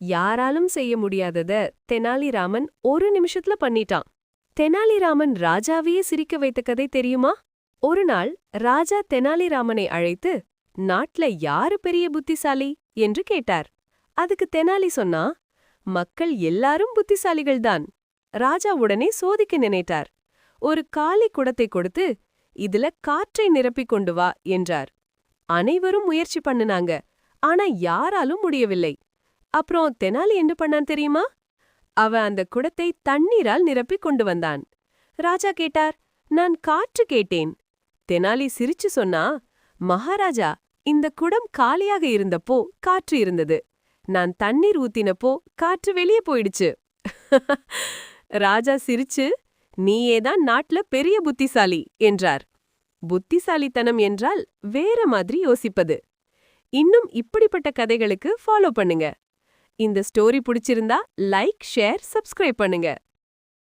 யாராலும் செய்ய முடியாதத தெனாலிராமன் ஒரு நிமிஷத்துல பண்ணிட்டான். தெனாலிராமன் ராஜாவையே சிரிக்க வைத்த கதை தெரியுமா? ஒரு நாள் ராஜா தெனாலிராமனை அழைத்து, நாட்ல யாரு பெரிய புத்திசாலி என்று கேட்டார். அதுக்கு தெனாலி சொன்னா, மக்கள் எல்லாரும் புத்திசாலிகள்தான். ராஜா உடனே சோதிக்க நினைத்தார். ஒரு காலி குடத்தை கொடுத்து, இதுல காற்றை நிரப்பிக் கொண்டு வா என்றார். அனைவரும் முயற்சி பண்ணுனாங்க. ஆனா யாராலும் முடியவில்லை. அப்புறம் தெனாலி என்ன பண்ணான் தெரியுமா? அவன் அந்த குடத்தை தண்ணீரால் நிரப்பிக் கொண்டு வந்தான். ராஜா கேட்டார், நான் காற்று கேட்டேன். தெனாலி சிரிச்சு சொன்னா, மகாராஜா, இந்த குடம் காலியாக இருந்தப்போ காற்று இருந்தது. நான் தண்ணீர் ஊத்தினப்போ காற்று வெளியே போயிடுச்சு. ராஜா சிரிச்சு, நீயேதான் நாட்டுல பெரிய புத்திசாலி என்றார். புத்திசாலித்தனம் என்றால் வேற மாதிரி யோசிப்பது. இன்னும் இப்படிப்பட்ட கதைகளுக்கு ஃபாலோ பண்ணுங்க. இந்த ஸ்டோரி பிடிச்சிருந்தா லைக், ஷேர், சப்ஸ்கிரைப் பண்ணுங்க.